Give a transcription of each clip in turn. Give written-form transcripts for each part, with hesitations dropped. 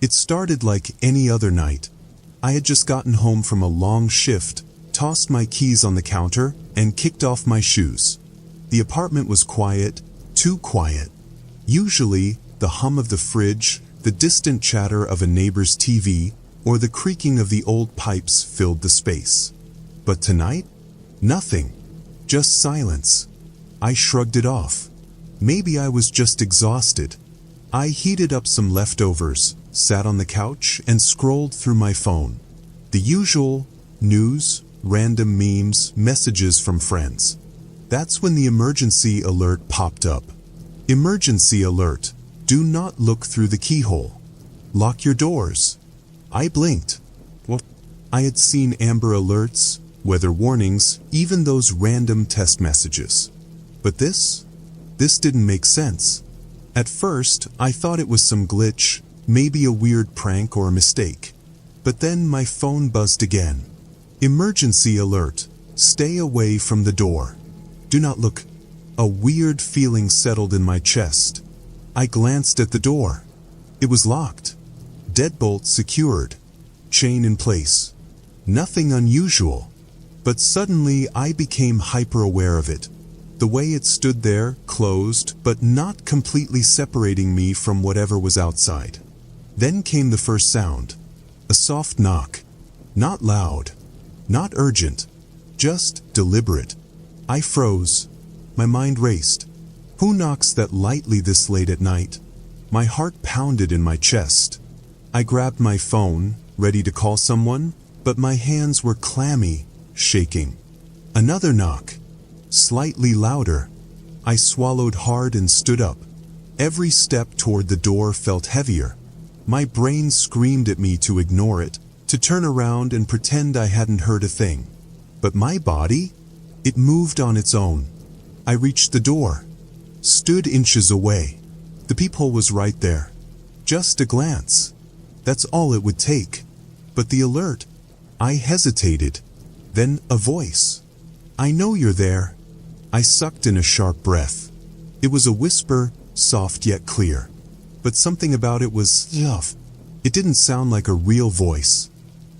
It started like any other night. I had just gotten home from a long shift, tossed my keys on the counter, and kicked off my shoes. The apartment was quiet, too quiet. Usually, the hum of the fridge, the distant chatter of a neighbor's TV, or the creaking of the old pipes filled the space. But tonight? Nothing. Just silence. I shrugged it off. Maybe I was just exhausted. I heated up some leftovers, sat on the couch, and scrolled through my phone. The usual news, random memes, messages from friends. That's when the emergency alert popped up. Emergency alert. Do not look through the keyhole. Lock your doors. I blinked. What? I had seen Amber Alerts, weather warnings, even those random test messages. But this didn't make sense. At first, I thought it was some glitch, maybe a weird prank or a mistake. But then my phone buzzed again. Emergency alert. Stay away from the door. Do not look. A weird feeling settled in my chest. I glanced at the door. It was locked. Deadbolt secured. Chain in place. Nothing unusual. But suddenly I became hyper-aware of it. The way it stood there, closed, but not completely separating me from whatever was outside. Then came the first sound. A soft knock. Not loud. Not urgent. Just deliberate. I froze. My mind raced. Who knocks that lightly this late at night? My heart pounded in my chest. I grabbed my phone, ready to call someone, but my hands were clammy, shaking. Another knock. Slightly louder. I swallowed hard and stood up. Every step toward the door felt heavier. My brain screamed at me to ignore it, to turn around and pretend I hadn't heard a thing. But my body? It moved on its own. I reached the door. Stood inches away. The peephole was right there. Just a glance. That's all it would take. But the alert. I hesitated. Then a voice. I know you're there. I sucked in a sharp breath. It was a whisper, soft yet clear. But something about it was off. It didn't sound like a real voice.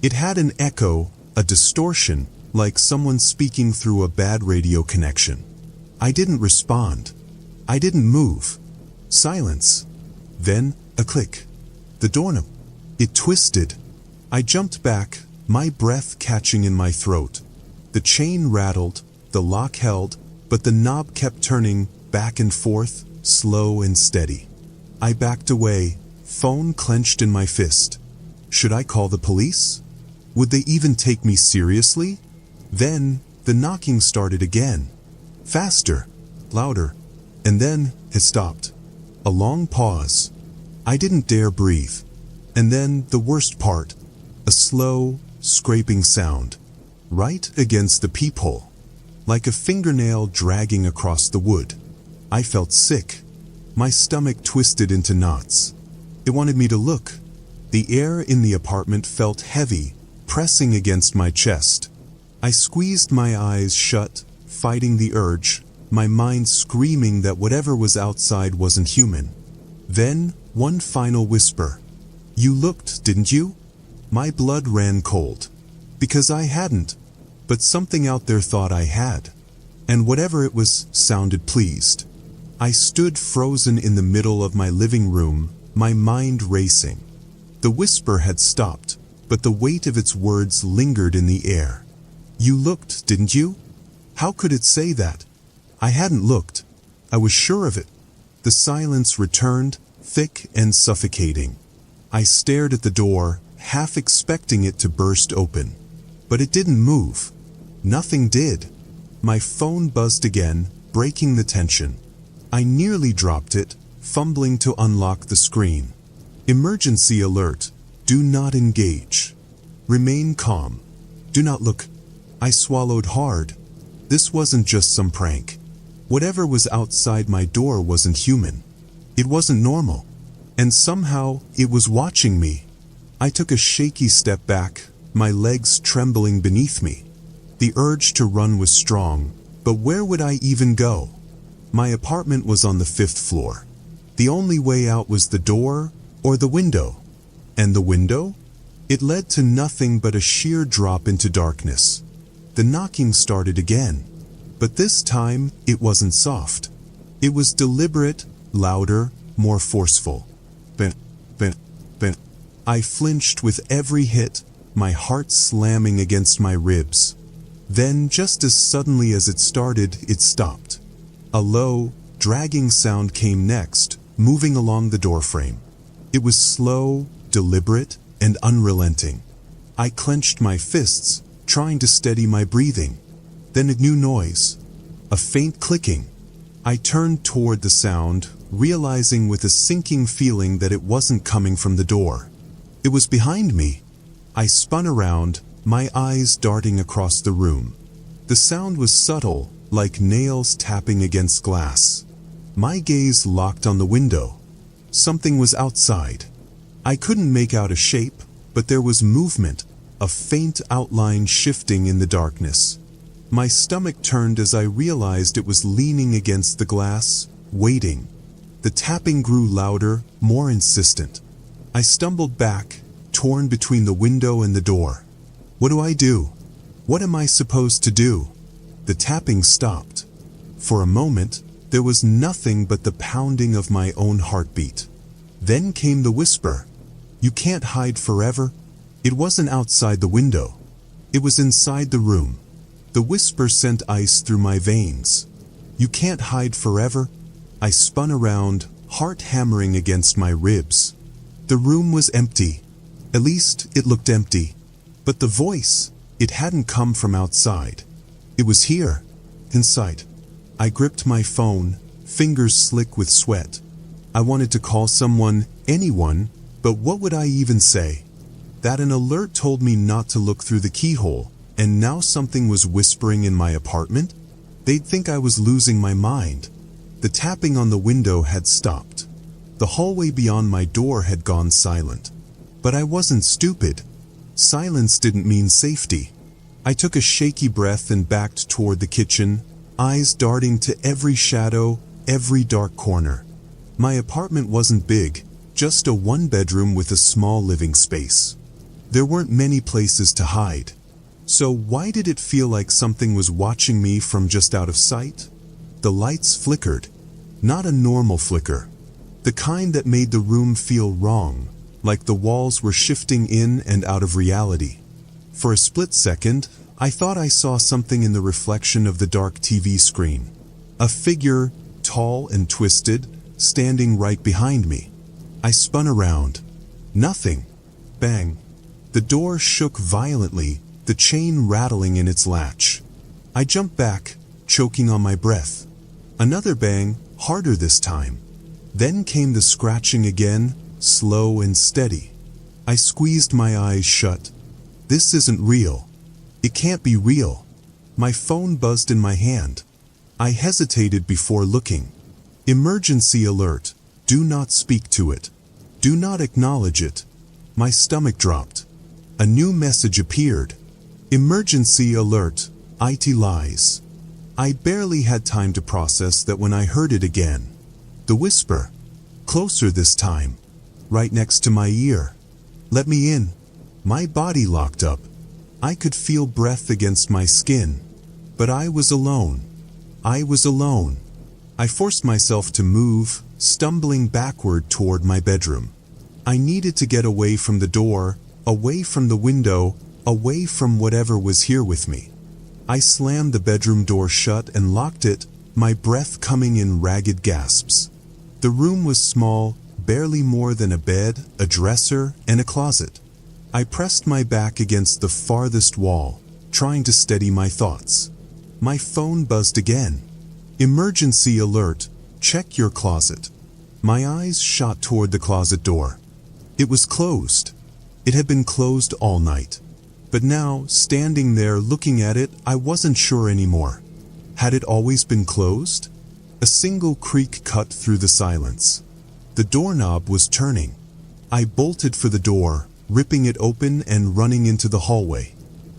It had an echo, a distortion, like someone speaking through a bad radio connection. I didn't respond. I didn't move. Silence. Then, a click. The doorknob. It twisted. I jumped back, my breath catching in my throat. The chain rattled, the lock held, but the knob kept turning back and forth, slow and steady. I backed away, phone clenched in my fist. Should I call the police? Would they even take me seriously? Then, the knocking started again. Faster, louder, and then it stopped. A long pause. I didn't dare breathe. And then the worst part, a slow, scraping sound, right against the peephole, like a fingernail dragging across the wood. I felt sick. My stomach twisted into knots. It wanted me to look. The air in the apartment felt heavy, pressing against my chest. I squeezed my eyes shut, fighting the urge, my mind screaming that whatever was outside wasn't human. Then, one final whisper. You looked, didn't you? My blood ran cold. Because I hadn't. But something out there thought I had. And whatever it was, sounded pleased. I stood frozen in the middle of my living room, my mind racing. The whisper had stopped, but the weight of its words lingered in the air. You looked, didn't you? How could it say that? I hadn't looked. I was sure of it. The silence returned, thick and suffocating. I stared at the door, half expecting it to burst open. But it didn't move. Nothing did. My phone buzzed again, breaking the tension. I nearly dropped it, fumbling to unlock the screen. Emergency alert. Do not engage. Remain calm. Do not look. I swallowed hard. This wasn't just some prank. Whatever was outside my door wasn't human. It wasn't normal. And somehow, it was watching me. I took a shaky step back, my legs trembling beneath me. The urge to run was strong, but where would I even go? My apartment was on the 5th floor. The only way out was the door or the window. And the window? It led to nothing but a sheer drop into darkness. The knocking started again, but this time it wasn't soft. It was deliberate, louder, more forceful. Bent. I flinched with every hit, my heart slamming against my ribs. Then, just as suddenly as it started, it stopped. A low, dragging sound came next, moving along the doorframe. It was slow, deliberate, and unrelenting. I clenched my fists, trying to steady my breathing. Then a new noise. A faint clicking. I turned toward the sound, realizing with a sinking feeling that it wasn't coming from the door. It was behind me. I spun around, my eyes darting across the room. The sound was subtle, like nails tapping against glass. My gaze locked on the window. Something was outside. I couldn't make out a shape, but there was movement, a faint outline shifting in the darkness. My stomach turned as I realized it was leaning against the glass, waiting. The tapping grew louder, more insistent. I stumbled back, torn between the window and the door. What do I do? What am I supposed to do? The tapping stopped. For a moment, there was nothing but the pounding of my own heartbeat. Then came the whisper. You can't hide forever. It wasn't outside the window. It was inside the room. The whisper sent ice through my veins. You can't hide forever. I spun around, heart hammering against my ribs. The room was empty. At least, it looked empty. But the voice, it hadn't come from outside. It was here, inside. I gripped my phone, fingers slick with sweat. I wanted to call someone, anyone, but what would I even say? That an alert told me not to look through the keyhole, and now something was whispering in my apartment? They'd think I was losing my mind. The tapping on the window had stopped. The hallway beyond my door had gone silent. But I wasn't stupid. Silence didn't mean safety. I took a shaky breath and backed toward the kitchen, eyes darting to every shadow, every dark corner. My apartment wasn't big, just a one-bedroom with a small living space. There weren't many places to hide. So why did it feel like something was watching me from just out of sight? The lights flickered. Not a normal flicker. The kind that made the room feel wrong, like the walls were shifting in and out of reality. For a split second, I thought I saw something in the reflection of the dark TV screen. A figure, tall and twisted, standing right behind me. I spun around. Nothing. Bang. The door shook violently, the chain rattling in its latch. I jumped back, choking on my breath. Another bang, harder this time. Then came the scratching again, slow and steady. I squeezed my eyes shut. This isn't real. It can't be real. My phone buzzed in my hand. I hesitated before looking. Emergency alert. Do not speak to it. Do not acknowledge it. My stomach dropped. A new message appeared. Emergency alert. IT lies. I barely had time to process that when I heard it again. The whisper. Closer this time. Right next to my ear. Let me in. My body locked up. I could feel breath against my skin. But I was alone. I was alone. I forced myself to move, stumbling backward toward my bedroom. I needed to get away from the door, away from the window, away from whatever was here with me. I slammed the bedroom door shut and locked it, my breath coming in ragged gasps. The room was small, barely more than a bed, a dresser, and a closet. I pressed my back against the farthest wall, trying to steady my thoughts. My phone buzzed again. Emergency alert, check your closet. My eyes shot toward the closet door. It was closed. It had been closed all night. But now, standing there looking at it, I wasn't sure anymore. Had it always been closed? A single creak cut through the silence. The doorknob was turning. I bolted for the door, ripping it open and running into the hallway.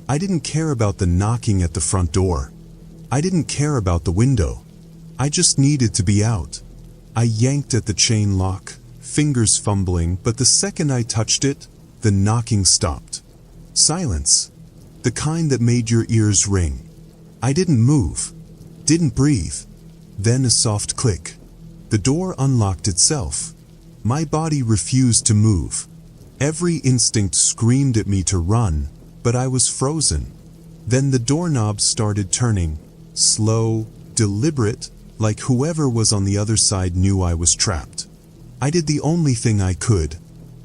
I didn't care about the knocking at the front door. I didn't care about the window. I just needed to be out. I yanked at the chain lock, fingers fumbling, but the second I touched it, the knocking stopped. Silence. The kind that made your ears ring. I didn't move. Didn't breathe. Then a soft click. The door unlocked itself. My body refused to move. Every instinct screamed at me to run, but I was frozen. Then the doorknob started turning, slow, deliberate, like whoever was on the other side knew I was trapped. I did the only thing I could.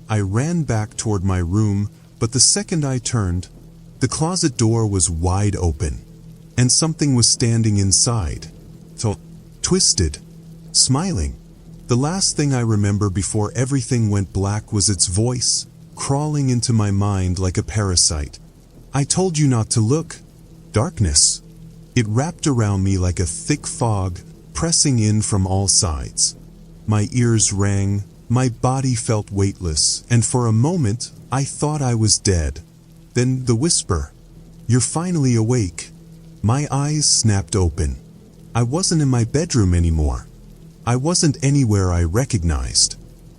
I ran back toward my room, but the second I turned, the closet door was wide open, and something was standing inside. Twisted, smiling. The last thing I remember before everything went black was its voice, crawling into my mind like a parasite. I told you not to look. Darkness. It wrapped around me like a thick fog, pressing in from all sides. My ears rang, my body felt weightless, and for a moment, I thought I was dead. Then the whisper. You're finally awake. My eyes snapped open. I wasn't in my bedroom anymore. I wasn't anywhere I recognized.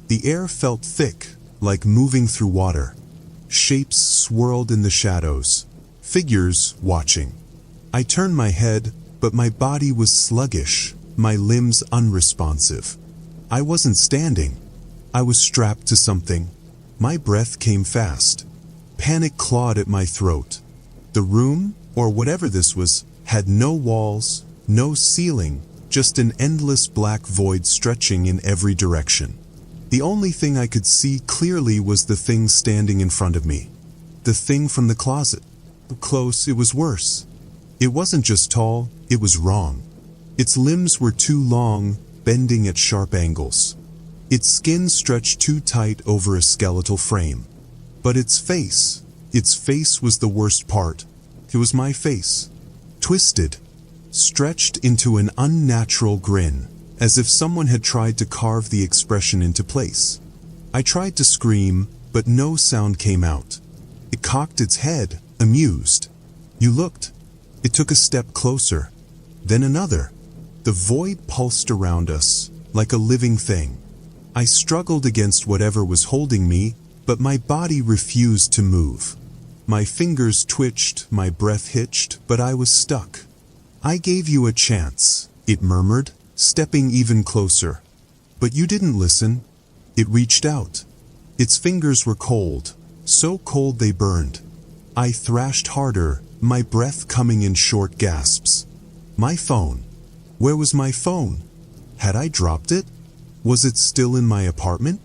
The air felt thick, like moving through water. Shapes swirled in the shadows. Figures watching. I turned my head, but my body was sluggish, my limbs unresponsive. I wasn't standing. I was strapped to something. My breath came fast. Panic clawed at my throat. The room, or whatever this was, had no walls, no ceiling, just an endless black void stretching in every direction. The only thing I could see clearly was the thing standing in front of me. The thing from the closet. Close, it was worse. It wasn't just tall, it was wrong. Its limbs were too long, bending at sharp angles. Its skin stretched too tight over a skeletal frame. But its face was the worst part. It was my face. Twisted. Stretched into an unnatural grin, as if someone had tried to carve the expression into place. I tried to scream, but no sound came out. It cocked its head, amused. You looked. It took a step closer. Then another. The void pulsed around us, like a living thing. I struggled against whatever was holding me, but my body refused to move. My fingers twitched, my breath hitched, but I was stuck. I gave you a chance, it murmured, stepping even closer. But you didn't listen. It reached out. Its fingers were cold, so cold they burned. I thrashed harder, my breath coming in short gasps. My phone. Where was my phone? Had I dropped it? Was it still in my apartment?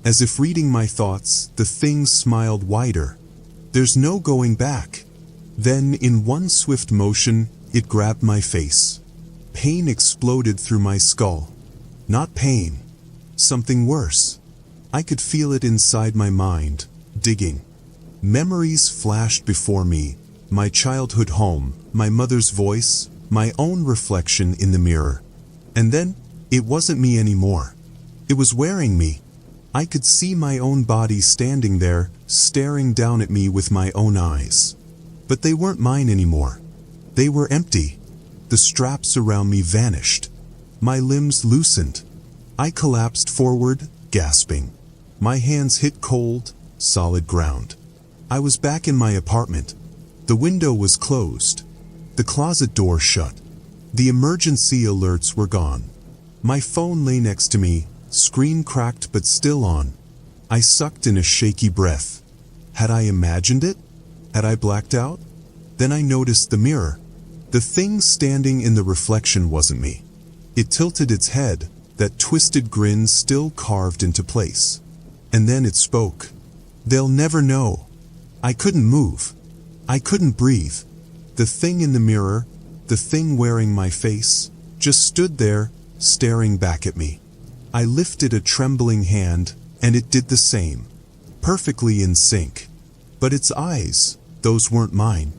As if reading my thoughts, the thing smiled wider. There's no going back. Then, in one swift motion, it grabbed my face. Pain exploded through my skull. Not pain. Something worse. I could feel it inside my mind, digging. Memories flashed before me. My childhood home, my mother's voice, my own reflection in the mirror. And then, it wasn't me anymore. It was wearing me. I could see my own body standing there, staring down at me with my own eyes. But they weren't mine anymore. They were empty. The straps around me vanished. My limbs loosened. I collapsed forward, gasping. My hands hit cold, solid ground. I was back in my apartment. The window was closed. The closet door shut. The emergency alerts were gone. My phone lay next to me, screen cracked but still on. I sucked in a shaky breath. Had I imagined it? Had I blacked out? Then I noticed the mirror. The thing standing in the reflection wasn't me. It tilted its head, that twisted grin still carved into place. And then it spoke. They'll never know. I couldn't move. I couldn't breathe. The thing in the mirror, the thing wearing my face, just stood there, staring back at me. I lifted a trembling hand, and it did the same. Perfectly in sync. But its eyes, those weren't mine.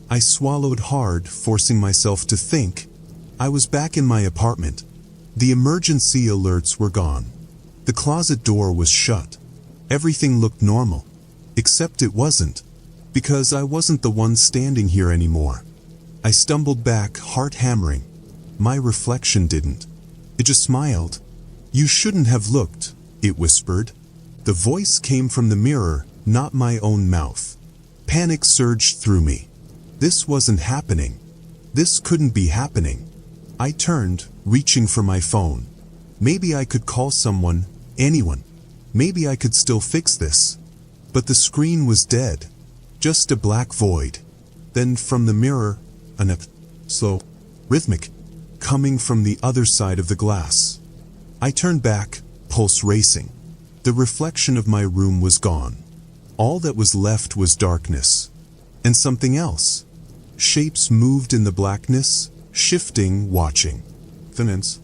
I swallowed hard, forcing myself to think. I was back in my apartment. The emergency alerts were gone. The closet door was shut. Everything looked normal. Except it wasn't. Because I wasn't the one standing here anymore. I stumbled back, heart hammering. My reflection didn't. It just smiled. You shouldn't have looked. it whispered. The voice came from the mirror, not my own mouth. Panic surged through me. This wasn't happening. This couldn't be happening. I turned, reaching for my phone. Maybe I could call someone, anyone. Maybe I could still fix this. But the screen was dead. Just a black void. Then from the mirror, a slow, rhythmic, coming from the other side of the glass. I turned back, pulse racing. The reflection of my room was gone. All that was left was darkness. And something else. Shapes moved in the blackness, shifting, watching. Finance.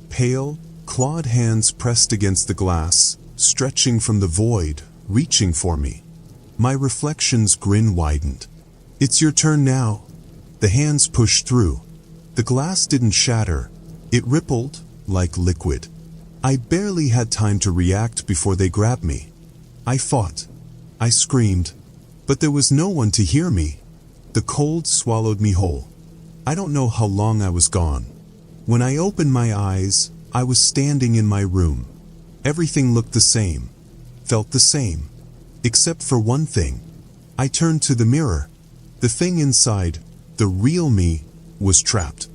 Pale, clawed hands pressed against the glass, stretching from the void, reaching for me. My reflection's grin widened. It's your turn now. The hands pushed through. The glass didn't shatter. It rippled, like liquid. I barely had time to react before they grabbed me. I fought. I screamed. But there was no one to hear me. The cold swallowed me whole. I don't know how long I was gone. When I opened my eyes, I was standing in my room. Everything looked the same. Felt the same. Except for one thing. I turned to the mirror. The thing inside, the real me, was trapped.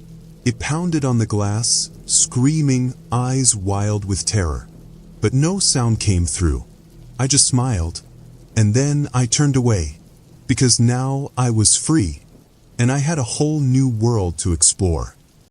It pounded on the glass, screaming, eyes wild with terror. But no sound came through. I just smiled. And then I turned away. Because now I was free. And I had a whole new world to explore.